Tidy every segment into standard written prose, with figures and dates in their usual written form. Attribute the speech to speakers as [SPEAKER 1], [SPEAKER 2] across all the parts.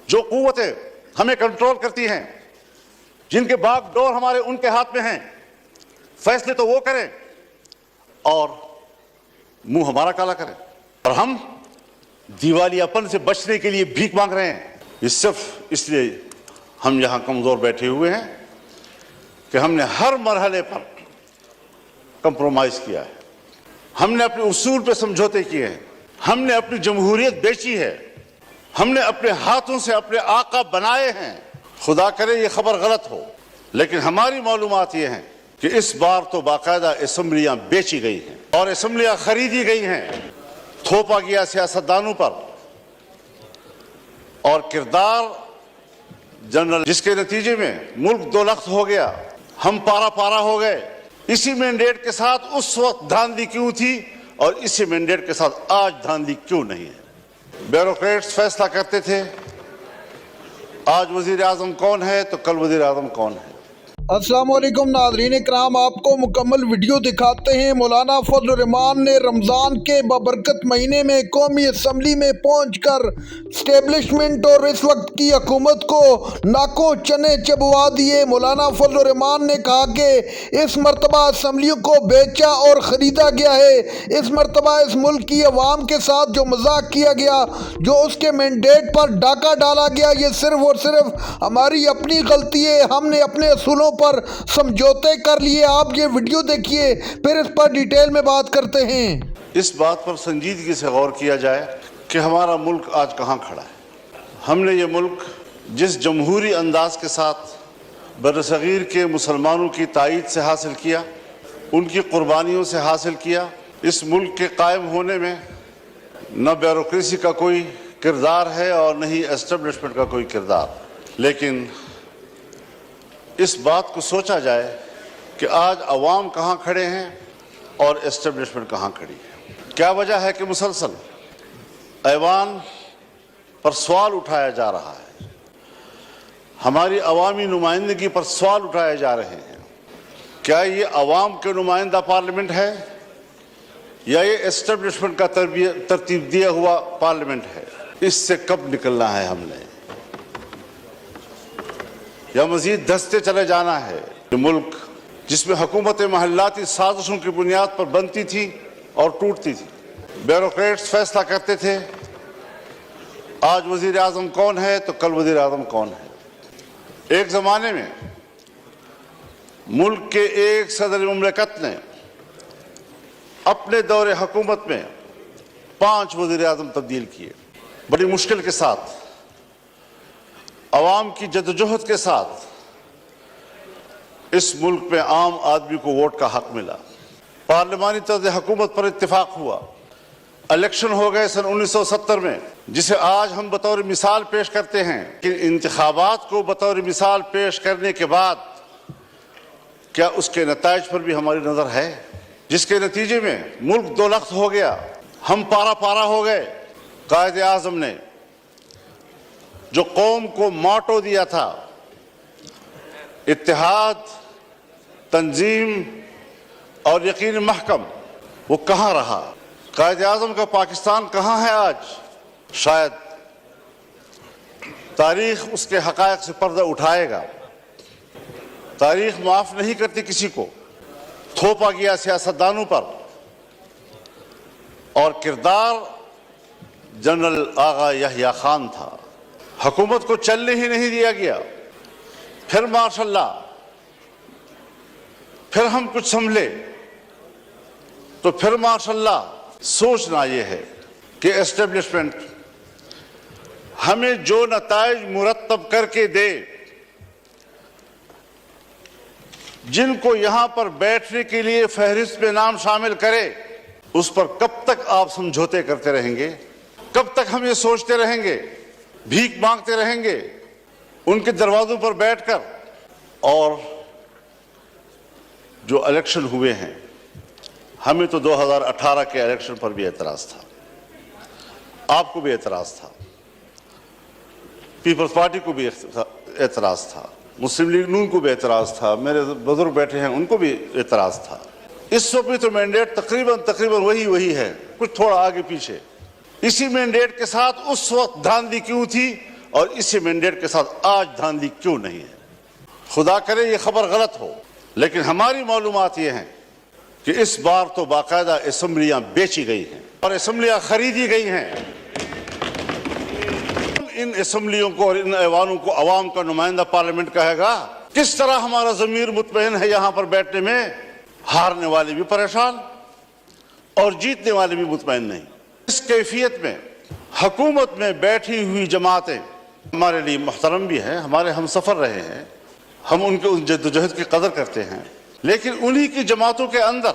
[SPEAKER 1] جو قوتیں ہمیں کنٹرول کرتی ہیں، جن کے باغ ڈور ہمارے ان کے ہاتھ میں ہیں، فیصلے تو وہ کریں اور منہ ہمارا کالا کریں، اور ہم دیوالیاپن سے بچنے کے لیے بھیک مانگ رہے ہیں۔ یہ صرف اس لیے ہم یہاں کمزور بیٹھے ہوئے ہیں کہ ہم نے ہر مرحلے پر کمپرومائز کیا ہے، ہم نے اپنے اصول پہ سمجھوتے کیے ہیں، ہم نے اپنی جمہوریت بیچی ہے، ہم نے اپنے ہاتھوں سے اپنے آقا بنائے ہیں۔ خدا کرے یہ خبر غلط ہو، لیکن ہماری معلومات یہ ہیں کہ اس بار تو باقاعدہ اسمبلیاں بیچی گئی ہیں اور اسمبلیاں خریدی گئی ہیں، تھوپا گیا سیاستدانوں پر، اور کردار جنرل جس کے نتیجے میں ملک دو لخت ہو گیا، ہم پارا پارا ہو گئے۔ اسی مینڈیٹ کے ساتھ اس وقت دھاندلی کیوں تھی اور اسی مینڈیٹ کے ساتھ آج دھاندلی کیوں نہیں ہے؟ بیوروکریٹس فیصلہ کرتے تھے آج وزیر اعظم کون ہے تو کل وزیر اعظم کون ہے۔
[SPEAKER 2] السلام علیکم ناظرین کرام، آپ کو مکمل ویڈیو دکھاتے ہیں۔ مولانا فضل الرحمان نے رمضان کے بابرکت مہینے میں قومی اسمبلی میں پہنچ کر اسٹیبلشمنٹ اور اس وقت کی حکومت کو ناکوں چنے چبوا دیے۔ مولانا فضل الرحمان نے کہا کہ اس مرتبہ اسمبلیوں کو بیچا اور خریدا گیا ہے۔ اس مرتبہ اس ملک کی عوام کے ساتھ جو مذاق کیا گیا، جو اس کے مینڈیٹ پر ڈاکہ ڈالا گیا، یہ صرف اور صرف ہماری اپنی غلطی ہے۔ ہم نے اپنے اصولوں پر سمجھوتے کر لیے۔ آپ یہ ویڈیو دیکھیے، پھر اس پر ڈیٹیل میں بات کرتے ہیں۔
[SPEAKER 1] اس بات پر سنجیدگی سے غور کیا جائے کہ ہمارا ملک آج کہاں کھڑا ہے۔ ہم نے یہ ملک جس جمہوری انداز کے ساتھ برصغیر کے مسلمانوں کی تائید سے حاصل کیا، ان کی قربانیوں سے حاصل کیا، اس ملک کے قائم ہونے میں نہ بیوروکریسی کا کوئی کردار ہے اور نہ ہی اسٹیبلشمنٹ کا کوئی کردار، لیکن اس بات کو سوچا جائے کہ آج عوام کہاں کھڑے ہیں اور اسٹیبلشمنٹ کہاں کھڑی ہے۔ کیا وجہ ہے کہ مسلسل ایوان پر سوال اٹھایا جا رہا ہے، ہماری عوامی نمائندگی پر سوال اٹھائے جا رہے ہیں۔ کیا یہ عوام کے نمائندہ پارلیمنٹ ہے یا یہ اسٹیبلشمنٹ کا ترتیب دیا ہوا پارلیمنٹ ہے؟ اس سے کب نکلنا ہے ہم نے، یا مزید دھستے چلے جانا ہے؟ یہ ملک جس میں حکومت محلاتی سازشوں کی بنیاد پر بنتی تھی اور ٹوٹتی تھی، بیوروکریٹس فیصلہ کرتے تھے آج وزیر اعظم کون ہے تو کل وزیر اعظم کون ہے۔ ایک زمانے میں ملک کے ایک صدر مملکت نے اپنے دور حکومت میں 5 وزیر اعظم تبدیل کیے، بڑی مشکل کے ساتھ، عوام کی جدوجہد کے ساتھ اس ملک میں عام آدمی کو ووٹ کا حق ملا، پارلیمانی طرز حکومت پر اتفاق ہوا، الیکشن ہو گئے سن 1970 میں، جسے آج ہم بطور مثال پیش کرتے ہیں کہ انتخابات کو بطور مثال پیش کرنے کے بعد کیا اس کے نتائج پر بھی ہماری نظر ہے، جس کے نتیجے میں ملک دو لخت ہو گیا، ہم پارا پارا ہو گئے۔ قائد اعظم نے جو قوم کو موٹو دیا تھا، اتحاد، تنظیم اور یقین محکم، وہ کہاں رہا؟ قائد اعظم کا پاکستان کہاں ہے آج؟ شاید تاریخ اس کے حقائق سے پردہ اٹھائے گا۔ تاریخ معاف نہیں کرتی کسی کو۔ تھوپا گیا سیاستدانوں پر، اور کردار جنرل آغا یحییٰ خان تھا۔ حکومت کو چلنے ہی نہیں دیا گیا، پھر ماشاءاللہ پھر ہم کچھ سنبھلے تو پھر ماشاءاللہ سوچنا یہ ہے کہ اسٹیبلشمنٹ ہمیں جو نتائج مرتب کر کے دے، جن کو یہاں پر بیٹھنے کے لیے فہرست میں نام شامل کرے، اس پر کب تک آپ سمجھوتے کرتے رہیں گے؟ کب تک ہم یہ سوچتے رہیں گے، بھیک مانگتے رہیں گے ان کے دروازوں پر بیٹھ کر؟ اور جو الیکشن ہوئے ہیں، ہمیں تو 2018 کے الیکشن پر بھی اعتراض تھا، آپ کو بھی اعتراض تھا، پیپلز پارٹی کو بھی اعتراض تھا، مسلم لیگ نون کو بھی اعتراض تھا، میرے بزرگ بیٹھے ہیں ان کو بھی اعتراض تھا۔ اس وقت بھی تو مینڈیٹ تقریباً وہی ہے، کچھ تھوڑا آگے پیچھے۔ اسی مینڈیٹ کے ساتھ اس وقت دھاندلی کیوں تھی اور اسی مینڈیٹ کے ساتھ آج دھاندلی کیوں نہیں ہے؟ خدا کرے یہ خبر غلط ہو، لیکن ہماری معلومات یہ ہیں کہ اس بار تو باقاعدہ اسمبلیاں بیچی گئی ہیں اور اسمبلیاں خریدی گئی ہیں۔ ان اسمبلیوں کو اور ان ایوانوں کو عوام کا نمائندہ پارلیمنٹ کہے گا؟ کس طرح ہمارا ضمیر مطمئن ہے یہاں پر بیٹھنے میں؟ ہارنے والے بھی پریشان اور جیتنے والے بھی مطمئن نہیں۔ اس کیفیت میں حکومت میں بیٹھی ہوئی جماعتیں ہمارے لیے محترم بھی ہیں، ہمارے ہم سفر رہے ہیں، ہم ان کے جدوجہد کی قدر کرتے ہیں، لیکن انہی کی جماعتوں کے اندر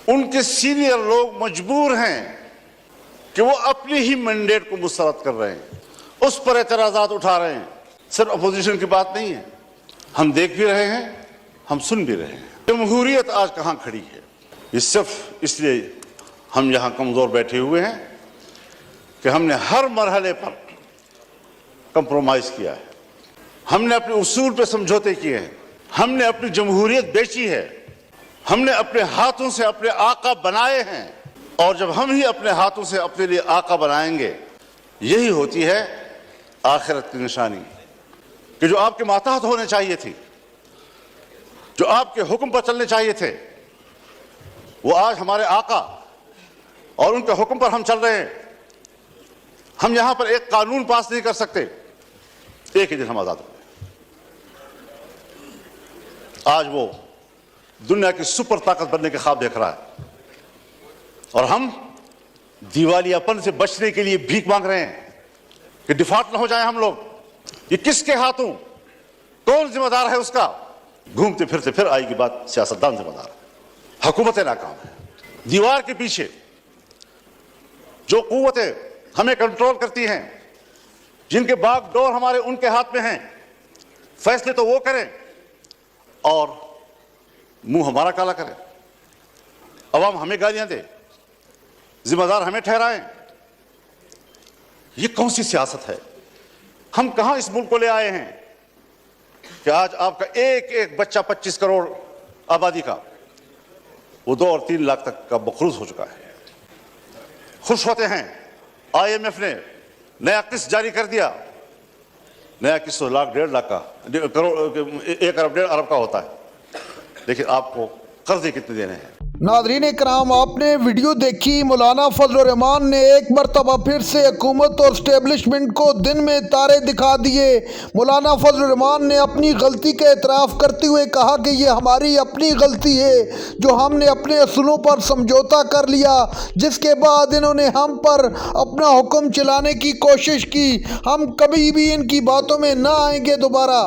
[SPEAKER 1] ان کے سینئر لوگ مجبور ہیں کہ وہ اپنی ہی مینڈیٹ کو مسترد کر رہے ہیں، اس پر اعتراضات اٹھا رہے ہیں۔ صرف اپوزیشن کی بات نہیں ہے، ہم دیکھ بھی رہے ہیں، ہم سن بھی رہے ہیں۔ جمہوریت آج کہاں کھڑی ہے؟ یہ صرف اس لیے ہم یہاں کمزور بیٹھے ہوئے ہیں کہ ہم نے ہر مرحلے پر کمپرومائز کیا ہے، ہم نے اپنے اصول پہ سمجھوتے کیے ہیں، ہم نے اپنی جمہوریت بیچی ہے، ہم نے اپنے ہاتھوں سے اپنے آقا بنائے ہیں، اور جب ہم ہی اپنے ہاتھوں سے اپنے لیے آقا بنائیں گے، یہی ہوتی ہے آخرت کی نشانی کہ جو آپ کے ماتحت ہونے چاہیے تھی، جو آپ کے حکم پر چلنے چاہیے تھے، وہ آج ہمارے آقا اور ان کے حکم پر ہم چل رہے ہیں۔ ہم یہاں پر ایک قانون پاس نہیں کر سکتے، ایک ہی دن ہم آزاد ہو گئے۔ آج وہ دنیا کی سپر طاقت بننے کے خواب دیکھ رہا ہے اور ہم دیوالیہ پن سے بچنے کے لیے بھیک مانگ رہے ہیں کہ ڈیفالٹ نہ ہو جائیں ہم لوگ۔ یہ کس کے ہاتھوں؟ کون ذمہ دار ہے اس کا؟ گھومتے پھرتے پھر آئے گی بات سیاستدان ذمہ دار ہے، حکومتیں ناکام ہیں۔ دیوار کے پیچھے جو قوتیں ہمیں کنٹرول کرتی ہیں، جن کے باغ ڈور ہمارے ان کے ہاتھ میں ہیں، فیصلے تو وہ کریں اور منہ ہمارا کالا کریں، عوام ہمیں گالیاں دے، ذمہ دار ہمیں ٹھہرائیں۔ یہ کون سی سیاست ہے؟ ہم کہاں اس ملک کو لے آئے ہیں کہ آج آپ کا ایک ایک بچہ 25 کروڑ آبادی کا وہ 2 اور 3 لاکھ تک کا مقروض ہو چکا ہے۔ خوش ہوتے ہیں IMF نے نیا قسط جاری کر دیا، نیا قسط 1 لاکھ 1.5 لاکھ کا 1 ارب 1.5 ارب کا ہوتا ہے، لیکن آپ کو قرضے کتنے دینے ہیں؟
[SPEAKER 2] ناظرین کرام، آپ نے ویڈیو دیکھی۔ مولانا فضل الرحمان نے ایک مرتبہ پھر سے حکومت اور اسٹیبلشمنٹ کو دن میں تارے دکھا دیے۔ مولانا فضل الرحمان نے اپنی غلطی کا اعتراف کرتے ہوئے کہا کہ یہ ہماری اپنی غلطی ہے جو ہم نے اپنے اصولوں پر سمجھوتا کر لیا، جس کے بعد انہوں نے ہم پر اپنا حکم چلانے کی کوشش کی۔ ہم کبھی بھی ان کی باتوں میں نہ آئیں گے دوبارہ۔